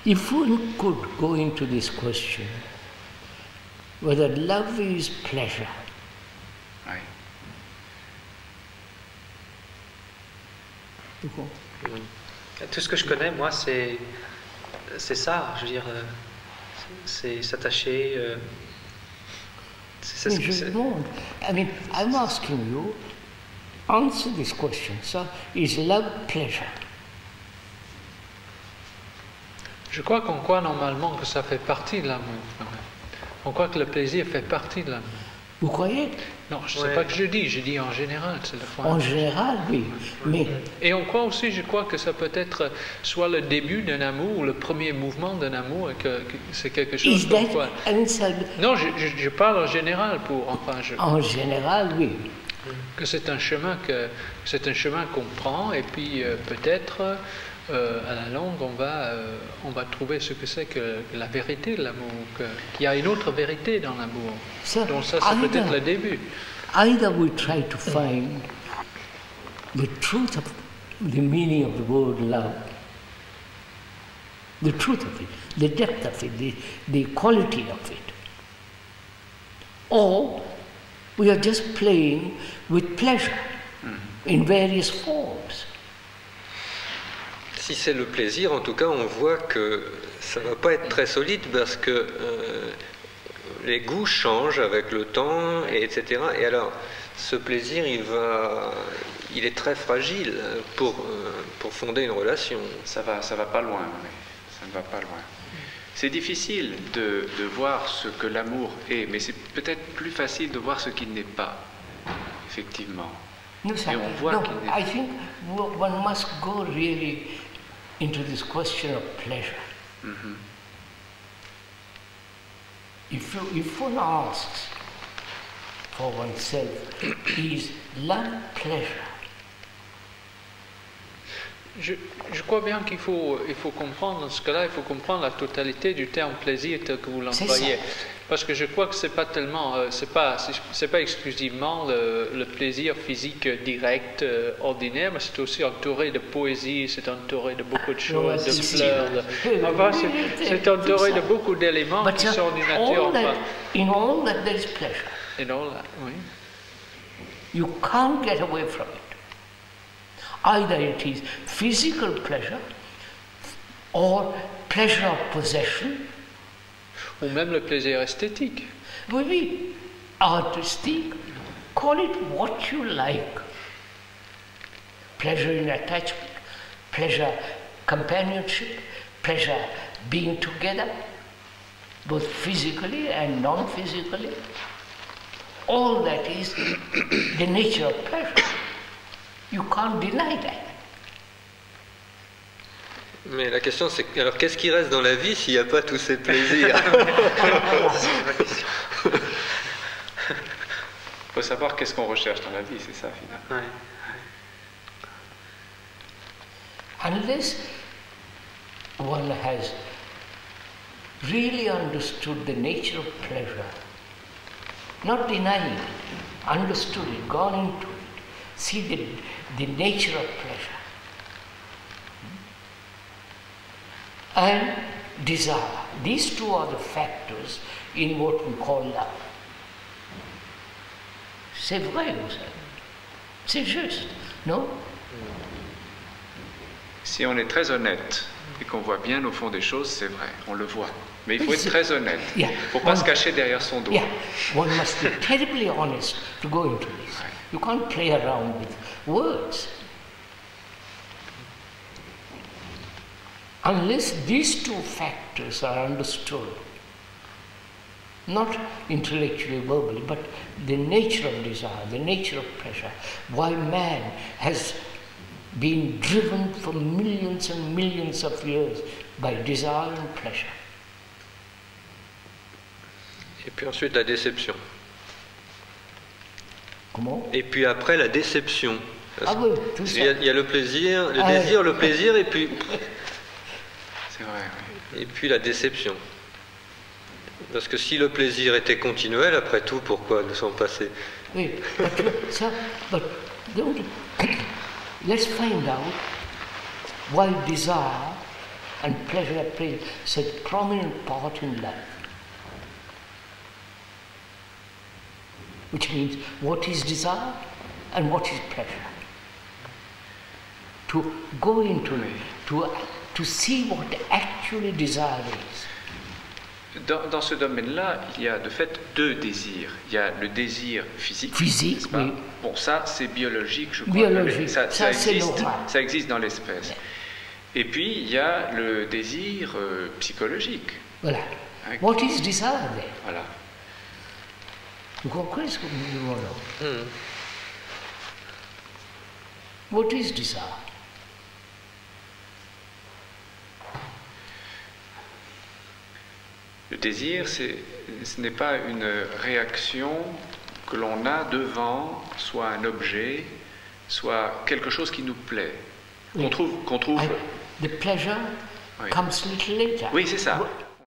If one could go into this question, whether love is pleasure, Oui. Tout ce que je connais, moi, c'est ça. Je veux dire, c'est s'attacher. I mean, I'm asking you, answer this question. So, is love pleasure? Je crois qu'on croit normalement que ça fait partie de l'amour. On croit que le plaisir fait partie de l'amour. Vous croyez? Non, je ne sais pas que je dis en général. C'est le point. En général, oui. Mais et on croit aussi, je crois que ça peut être soit le début d'un amour ou le premier mouvement d'un amour, et que c'est quelque chose qu'on croit. Non, je parle en général en général, oui. Que c'est un chemin qu'on prend, et puis peut-être à la longue on va trouver ce que c'est que la vérité de l'amour, qu'il y a une autre vérité dans l'amour. Donc ça c'est peut-être le début. Either we try to find the truth of the meaning of the word love, the truth of it, the depth of it, the quality of it, or we are just playing with pleasure in various forms. Si c'est le plaisir, en tout cas, on voit que ça ne va pas être très solide parce que les goûts changent avec le temps, etc. Et alors, ce plaisir, il est très fragile pour fonder une relation. Ça va pas loin, oui. Ça ne va pas loin. C'est difficile de voir ce que l'amour est, mais c'est peut-être plus facile de voir ce qu'il n'est pas, effectivement. No, sir. Et on voit qu'il n'est pas. I think one must go really into this question of pleasure. Mm-hmm. If one asks for oneself, is love pleasure? Je crois bien qu'il faut comprendre, dans ce cas-là, il faut comprendre la totalité du terme plaisir tel que vous l'employez. Parce que je crois que c'est pas tellement, c'est pas exclusivement le plaisir physique direct, ordinaire, mais c'est aussi entouré de poésie, c'est entouré de beaucoup de choses, de fleurs. C'est entouré de beaucoup d'éléments qui sont d'une nature. In all that there is pleasure. In all that, oui. You can't get away from it. Either it is physical pleasure or pleasure of possession. Ou même le plaisir esthétique. Oui, artistique. Call it what you like. Pleasure in attachment, pleasure companionship, pleasure being together, both physically and non-physically. All that is the nature of pleasure. You can't deny that. Mais la question c'est, alors qu'est-ce qui reste dans la vie s'il n'y a pas tous ces plaisirs? Il faut savoir qu'est-ce qu'on recherche dans la vie, c'est ça finalement. Unless one has really understood the nature of pleasure, not denying it, understood it, gone into it, see the nature of pleasure. And desire. These two are the factors in what we call love. C'est vrai, vous savez. C'est juste, non? Si on est très honnête et qu'on voit bien au fond des choses, c'est vrai, on le voit. Mais il faut être très honnête. Il ne faut pas se cacher derrière son dos. Yeah, one must be terribly honest to go into this. You can't play around with words. Unless these two factors are understood, not intellectually, verbally, but the nature of desire, the nature of pleasure, why man has been driven for millions and millions of years by desire and pleasure. Et puis ensuite la déception. Comment? Et puis après la déception. Ah oui, tout ça. Il y a le plaisir, le désir, le plaisir, et puis... C'est vrai, oui. Et puis la déception. Parce que si le plaisir était continuel, après tout, pourquoi nous s'en passer? Oui, but let's find out why desire and pleasure plays such prominent part in life. Which means what is desire and what is pleasure. To go into it, to see what actually desire is. Dans ce domaine-là, il y a de fait deux désirs. Il y a le désir physique. Physique, n'est-ce pas? oui. Bon, ça, c'est biologique, je crois. Biologique, Ça ça, c'est existe, normal. ça existe dans l'espèce. Ouais. Et puis, il y a le désir psychologique. Voilà. Hein, What is desire then? Voilà. Vous comprenez ce que nous disons là? What is desire? Le désir, ce n'est pas une réaction que l'on a devant soit un objet, soit quelque chose qui nous plaît, qu'on Oui. trouve. And the pleasure Oui. comes a little later. Oui, c'est ça.